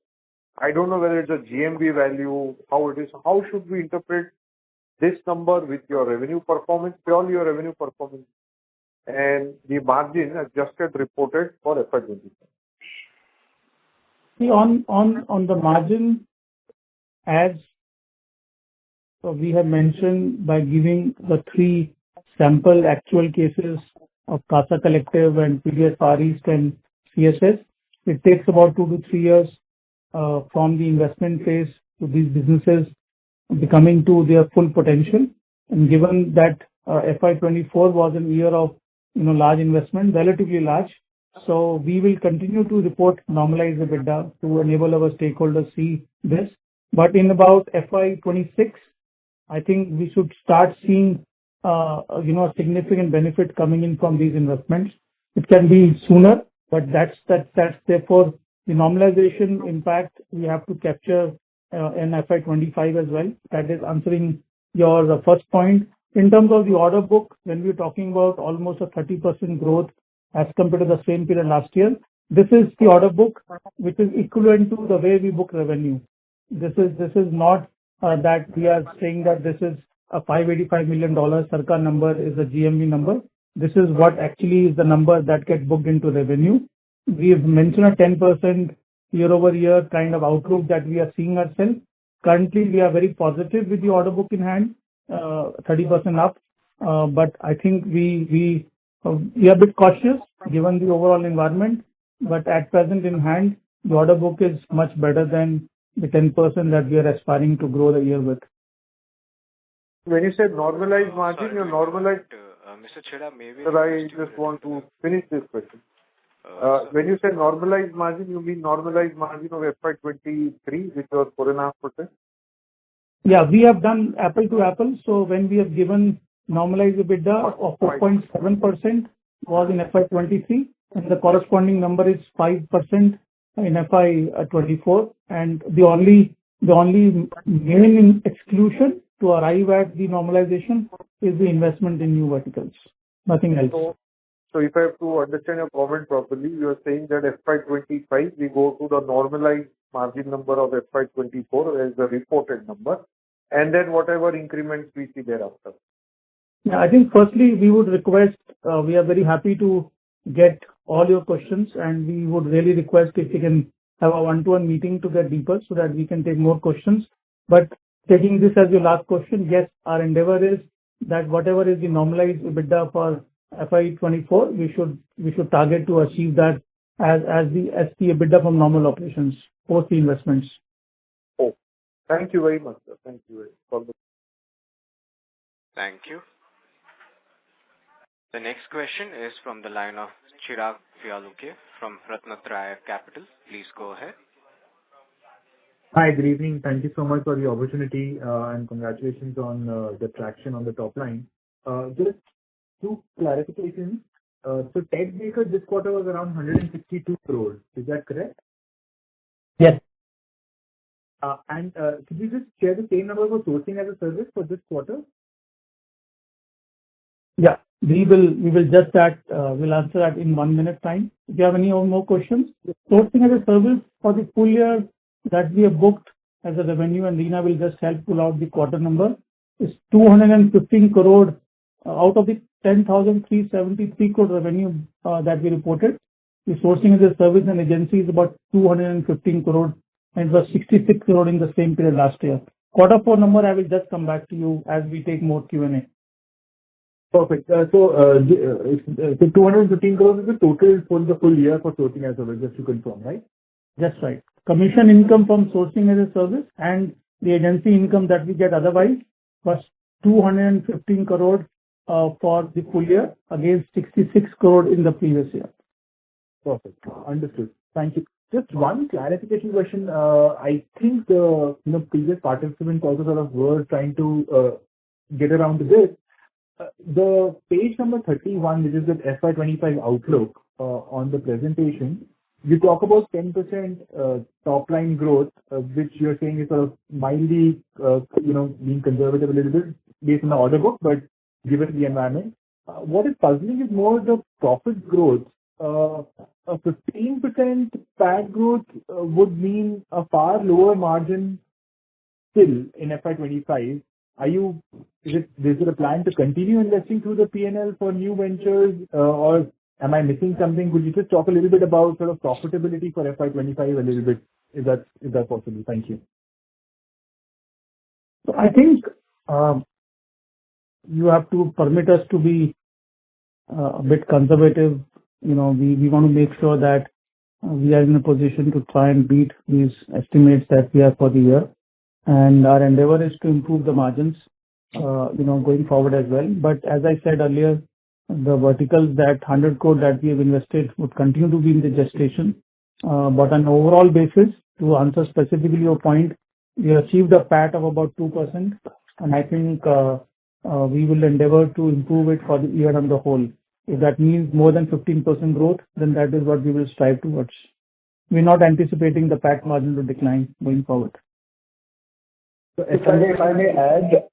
Speaker 8: I don't know whether it's a GMV value, how it is. How should we interpret this number with your revenue performance, purely your revenue performance, and the margin adjusted reported for FY25?
Speaker 3: See, on the margin, as we have mentioned by giving the 3 sample actual cases of CASA Collective and PDS Far East and CSS, it takes about 2 to 3 years from the investment phase to these businesses becoming to their full potential. And given that FY24 was a year of large investment, relatively large, so we will continue to report normalized EBITDA to enable our stakeholders see this. But in about FY26, I think we should start seeing a significant benefit coming in from these investments. It can be sooner, but that's therefore the normalization impact we have to capture in FY25 as well. That is answering your first point. In terms of the order book, when we're talking about almost a 30% growth as compared to the same period last year, this is the order book which is equivalent to the way we book revenue. This is not that we are saying that this is a $585 million Sarkar number is a GMV number. This is what actually is the number that gets booked into revenue. We have mentioned a 10% year-over-year kind of outlook that we are seeing ourselves. Currently, we are very positive with the order book in hand, 30% up. But I think we are a bit cautious given the overall environment. But at present in hand, the order book is much better than the 10% that we are aspiring to grow the year with.
Speaker 8: When you say normalized margin,
Speaker 1: Sorry
Speaker 8: your
Speaker 1: to
Speaker 8: normalized...
Speaker 1: interrupt, Mr. Chheda, maybe...
Speaker 8: Sir, I just want to finish this question. When you say normalized margin, you mean normalized margin of FY23, which was 4.5%?
Speaker 3: Yeah, we have done apple to apple. So when we have given normalized EBITDA of 4.7% was in FY23, and the corresponding number is 5% in FY24. And the only main exclusion to arrive at the normalization is the investment in new verticals. Nothing else.
Speaker 8: So if I have to understand your comment properly, you are saying that FY25 we go to the normalized margin number of FY24 as the reported number, and then whatever increments we see thereafter.
Speaker 3: Yeah, I think firstly we would request, we are very happy to get all your questions, and we would really request if we can have a one-to-one meeting to get deeper so that we can take more questions. But taking this as your last question, yes, our endeavor is that whatever is the normalized EBITDA for FY24, we should target to achieve that as the EBITDA from normal operations post the investments.
Speaker 8: Oh, thank you very much, sir. Thank you very much.
Speaker 1: Thank you. The next question is from the line of Chirag Fialuke from Ratnatraya Capital. Please go ahead.
Speaker 9: Hi, good evening. Thank you so much for the opportunity and congratulations on the traction on the top line. Just 2 clarifications. So tech maker this quarter was around 162 crores. Is that correct?
Speaker 3: Yes.
Speaker 9: And could you just share the same number for sourcing as a service for this quarter?
Speaker 3: Yeah, we will just that, we'll answer that in 1 minute time. If you have any more questions, sourcing as a service for the full year that we have booked as a revenue, and Reena will just help pull out the quarter number, is 215 crore out of the 10,373 crore revenue that we reported. The sourcing as a service and agency is about 215 crore, and it was 66 crore in the same period last year. Quarter 4 number, I will just come back to you as we take more Q&A.
Speaker 9: Perfect. So 215 crores is the total for the full year for sourcing as a service, just to confirm, right?
Speaker 3: That's right. Commission income from sourcing as a service and the agency income that we get otherwise was 215 crore for the full year against 66 crore in the previous year.
Speaker 9: Perfect. Understood. Thank you. Just one clarification question. I think the previous participants also sort of were trying to get around to this. The page number 31, which is the FY25 outlook on the presentation, you talk about 10% top line growth, which you're saying is sort of mildly, being conservative a little bit based on the order book, but given the environment. What is puzzling is more the profit growth. A 15% PAT growth would mean a far lower margin still in FY25. Is there a plan to continue investing through the P&L for new ventures, or am I missing something? Could you just talk a little bit about sort of profitability for FY25 a little bit, if that's possible? Thank you.
Speaker 3: So I think you have to permit us to be a bit conservative. We want to make sure that we are in a position to try and beat these estimates that we have for the year. And our endeavor is to improve the margins, going forward as well. But as I said earlier, the verticals that 100 crore that we have invested would continue to be in the gestation. But on an overall basis, to answer specifically your point, we achieved a PAT of about 2%, and I think we will endeavor to improve it for the year on the whole. If that means more than 15% growth, then that is what we will strive towards. We're not anticipating the PAT margin to decline going forward.
Speaker 4: So if I may add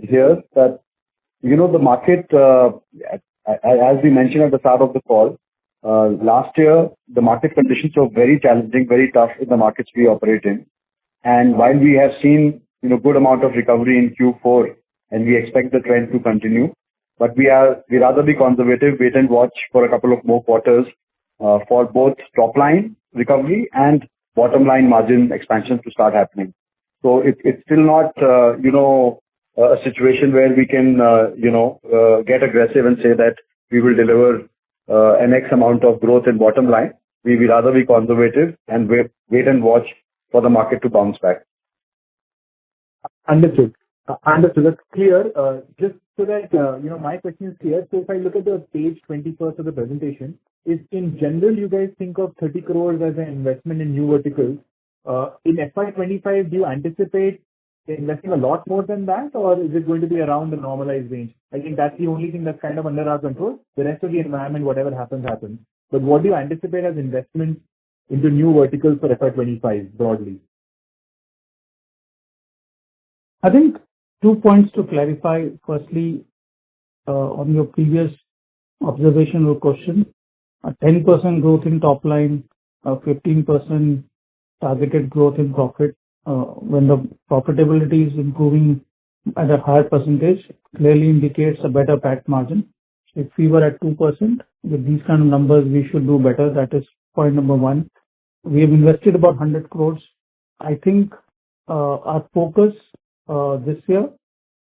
Speaker 4: here that, the market, as we mentioned at the start of the call, last year, the market conditions were very challenging, very tough in the markets we operate in. And while we have seen, good amount of recovery in Q4, and we expect the trend to continue, but we rather be conservative, wait and watch for a couple of more quarters for both top line recovery and bottom line margin expansion to start happening. So it's still not, a situation where we can, get aggressive and say that we will deliver an X amount of growth in bottom line. We will rather be conservative and wait and watch for the market to bounce back.
Speaker 9: Understood. Understood. That's clear. Just so that, my question is clear. So if I look at the page 21st of the presentation, is in general, you guys think of 30 crores as an investment in new verticals. In FY25, do you anticipate investing a lot more than that, or is it going to be around the normalized range? I think that's the only thing that's kind of under our control. The rest of the environment, whatever happens, happens. But what do you anticipate as investment into new verticals for FY25 broadly?
Speaker 3: I think 2 points to clarify. Firstly, on your previous observation or question, a 10% growth in top line, a 15% targeted growth in profit, when the profitability is improving at a higher percentage, clearly indicates a better PAT margin. If we were at 2%, with these kind of numbers, we should do better. That is point number one. We have invested about 100 crores. I think our focus this year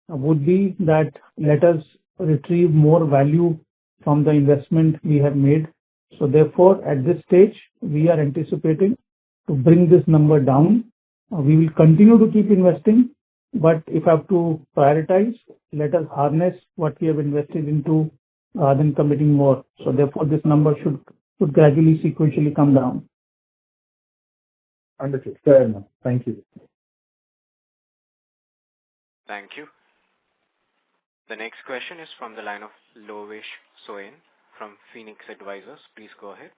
Speaker 3: would be that let us retrieve more value from the investment we have made. So therefore, at this stage, we are anticipating to bring this number down. We will continue to keep investing, but if I have to prioritize, let us harness what we have invested into rather than committing more. So therefore, this number should gradually sequentially come down.
Speaker 9: Understood. Fair enough. Thank you.
Speaker 1: Thank you. The next question is from the line of Lovesh Soin from Phoenix Advisors. Please go ahead.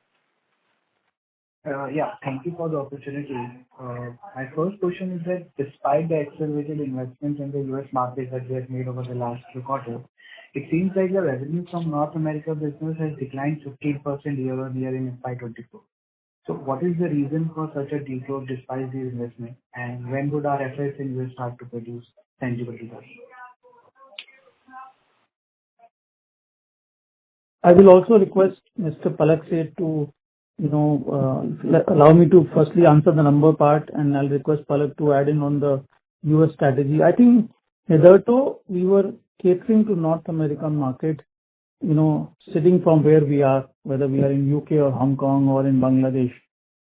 Speaker 10: Thank you for the opportunity. My first question is that despite the accelerated investments in the US market that we have made over the last few quarters, it seems like the revenue from North America business has declined 15% year-on-year in FY24. So what is the reason for such a degrowth despite these investments, and when would our efforts in US start to produce tangible results?
Speaker 3: I will also request Mr. Palak Seth to, allow me to firstly answer the number part, and I'll request Palak to add in on the US strategy. I think hitherto we were catering to North American market, sitting from where we are, whether we are in UK or Hong Kong or in Bangladesh.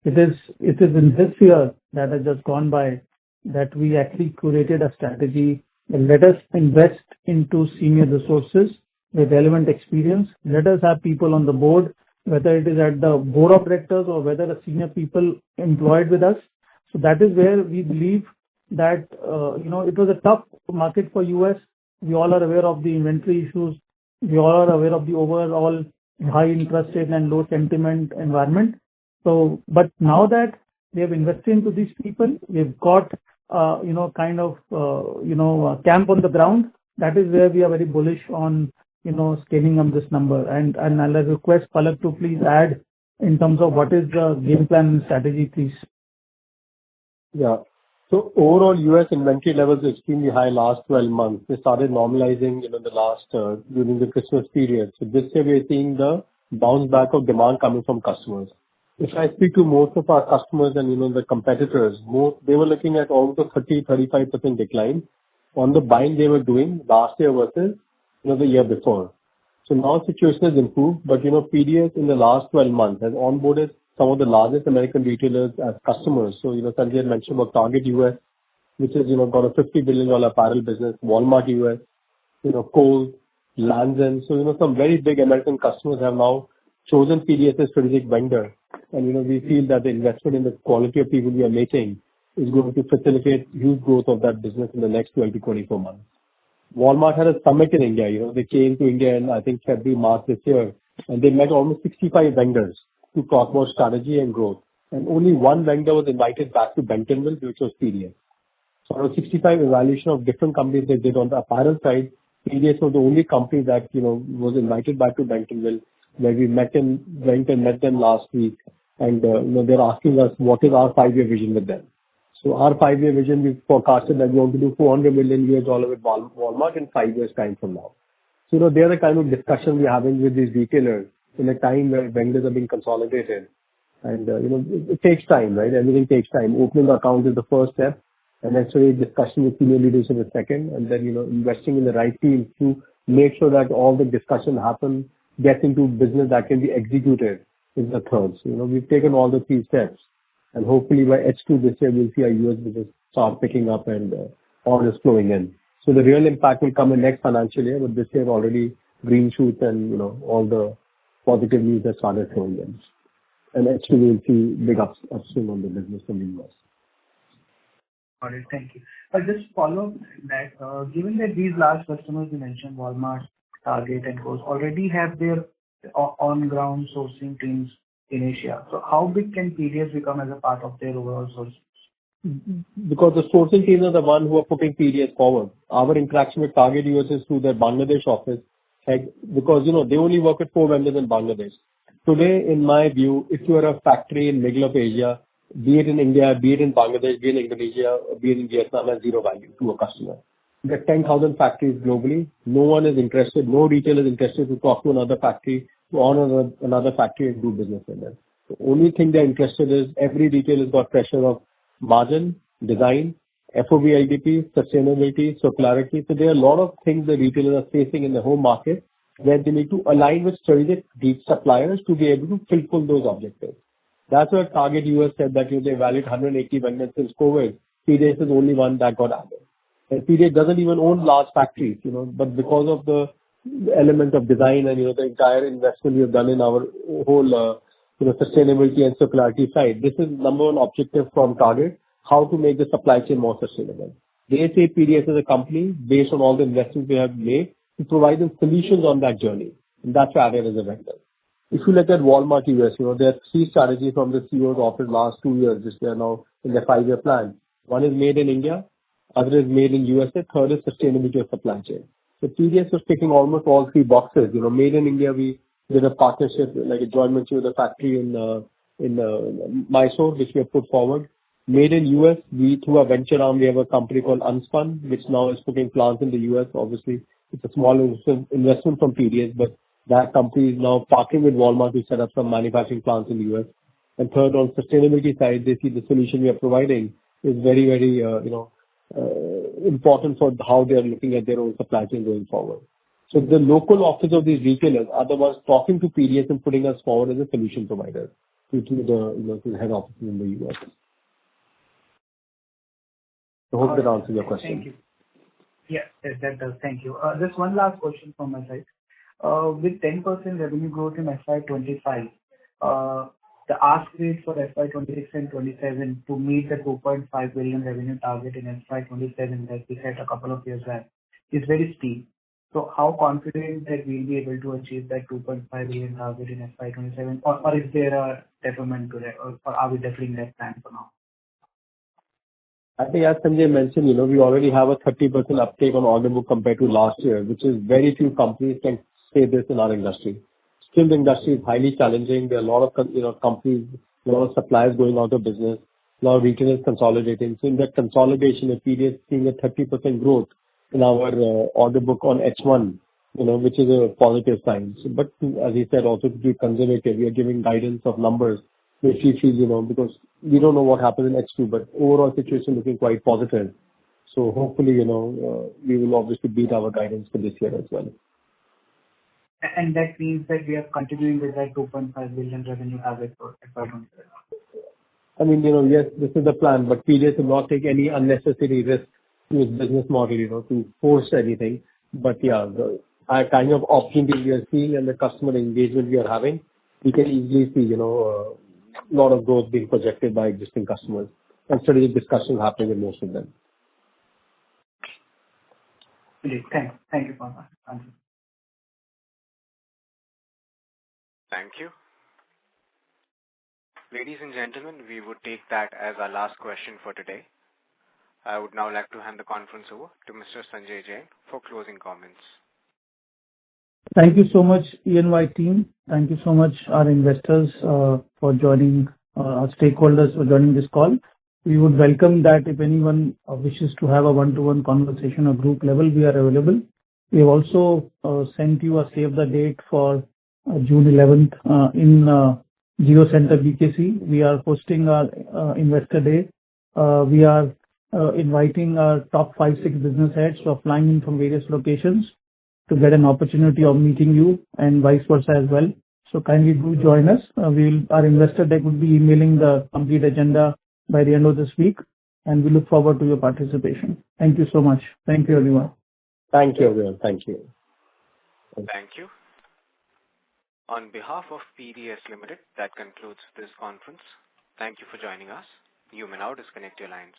Speaker 3: It is in this year that has just gone by that we actually curated a strategy and let us invest into senior resources with relevant experience. Let us have people on the board, whether it is at the board of directors or whether the senior people employed with us. So that is where we believe that, it was a tough market for US. We all are aware of the inventory issues. We all are aware of the overall high interest rate and low sentiment environment. So, but now that we have invested into these people, we've got, camp on the ground. That is where we are very bullish on, scaling up this number. And I'll request Palak to please add in terms of what is the game plan and strategy, please.
Speaker 6: Yeah. So overall, US inventory levels are extremely high last 12 months. They started normalizing, during the Christmas period. So this year we are seeing the bounce back of demand coming from customers. If I speak to most of our customers and, the competitors, they were looking at almost a 30-35% decline. on the buying they were doing last year versus the year before. So now situation has improved, but PDS in the last 12 months has onboarded some of the largest American retailers as customers. So Sanjay had mentioned about Target US, which has got a $50 billion apparel business, Walmart US, Kohl's, Lands' End. So some very big American customers have now chosen PDS as strategic vendor, and we feel that the investment in the quality of people we are making is going to facilitate huge growth of that business in the next 12 to 24 months. Walmart had a summit in India. They came to India in, I think, February, March this year, and they met almost 65 vendors to talk about strategy and growth. And only one vendor was invited back to Bentonville, which was PDS. So out of 65 evaluation of different companies they did on the apparel side, PDS was the only company that, was invited back to Bentonville, where we went and met them last week. And, they're asking us what is our 5-year vision with them. So our 5-year vision, we forecasted that we want to do $400 million with Walmart in 5 years time from now. So, they're the kind of discussion we're having with these retailers in a time where vendors are being consolidated. And, it takes time, right? Everything takes time. Opening the account is the first step. And actually discussion with senior leaders is the second. And then, investing in the right teams to make sure that all the discussion happens, gets into business that can be executed is the third. So, we've taken all the 3 steps. And hopefully by H2 this year, we'll see our US business start picking up and orders flowing in. So the real impact will come in next financial year, but this year already green shoots and, all the positive news that started flowing in. And H2 we'll see big upswing on the business from the US.
Speaker 10: Got it. Thank you. Just follow up that, given that these large customers you mentioned, Walmart, Target, and Kohl's, already have their on-ground sourcing teams in Asia. So how big can PDS become as a part of their overall sourcing?
Speaker 6: Because the sourcing teams are the one who are putting PDS forward. Our interaction with Target US is through their Bangladesh office, because they only work with 4 vendors in Bangladesh. Today, in my view, if you are a factory in middle of Asia, be it in India, be it in Bangladesh, be it in Indonesia, be it in Vietnam, has zero value to a customer. There are 10,000 factories globally. No one is interested, no retailer is interested to talk to another factory, to own another factory and do business with them. The only thing they're interested is every retailer has got pressure of margin, design, FOB LDP, sustainability, circularity. So there are a lot of things the retailers are facing in the home market where they need to align with strategic deep suppliers to be able to fulfill those objectives. That's why Target US said that they valid 180 vendors since COVID. PDS is the only one that got added. And PDS doesn't even own large factories, but because of the element of design and, the entire investment we have done in our whole, sustainability and circularity side, this is number one objective from Target, how to make the supply chain more sustainable. They say PDS is a company based on all the investments we have made to provide them solutions on that journey. And that's why added as a vendor. If you look at Walmart US, there are 3 strategies from the CEO's office last 2 years, which they are now in their 5-year plan. One is made in India, other is made in USA, third is sustainability of supply chain. So PDS was ticking almost all 3 boxes. Made in India, we did a partnership, like a joint venture with a factory in Mysore, which we have put forward. Made in US, through a venture arm, we have a company called Unspun, which now is putting plants in the US. Obviously, it's a small investment from PDS, but that company is now partnering with Walmart to set up some manufacturing plants in the US. And third, on sustainability side, they see the solution we are providing is very, very, important for how they are looking at their own supply chain going forward. So the local office of these retailers are the ones talking to PDS and putting us forward as a solution provider to the head office in the US. I hope that answers your question.
Speaker 10: Thank you. Yeah, that does. Thank you. Just one last question from my side. With 10% revenue growth in FY25, the ask rate for FY26 and 27 to meet the 2.5 billion revenue target in FY27 that we set a couple of years back is very steep. So how confident that we'll be able to achieve that 2.5 billion target in FY27, or is there a deferment to that, or are we deferring that plan for now?
Speaker 6: I think as Sanjay mentioned, we already have a 30% uptake on order book compared to last year, which is very few companies can say this in our industry. Still, the industry is highly challenging. There are a lot of, companies, a lot of suppliers going out of business, a lot of retailers consolidating. So in that consolidation, if PDS is seeing a 30% growth in our order book on H1, which is a positive sign. So, but as he said, also to be conservative, we are giving guidance of numbers, which we feel, because we don't know what happens in H2, but overall situation looking quite positive. So hopefully, we will obviously beat our guidance for this year as well.
Speaker 10: And that means that we are continuing with that 2.5 billion revenue target for FY 2027.
Speaker 6: I mean, yes, this is the plan, but PDS will not take any unnecessary risk to its business model, to force anything. But yeah, the kind of opportunity we are seeing and the customer engagement we are having, we can easily see, a lot of growth being projected by existing customers and strategic discussions happening with most of them.
Speaker 10: Great. Thank you for that answer.
Speaker 1: Thank you. Ladies and gentlemen, we would take that as our last question for today. I would now like to hand the conference over to Mr. Sanjay Jain for closing comments.
Speaker 3: Thank you so much, ENY team. Thank you so much, our investors, for joining, our stakeholders for joining this call. We would welcome that if anyone wishes to have a one-to-one conversation or group level, we are available. We have also sent you a save the date for June 11th in Geo Center BKC. We are hosting our Investor Day. We are inviting our top 5-6 business heads who are flying in from various locations to get an opportunity of meeting you and vice versa as well. So kindly do join us. Our investor deck would be emailing the complete agenda by the end of this week, and we look forward to your participation. Thank you so much. Thank you, everyone.
Speaker 6: Thank you, everyone. Thank you.
Speaker 1: Thank you. On behalf of PDS Limited, that concludes this conference. Thank you for joining us. You may now disconnect your lines.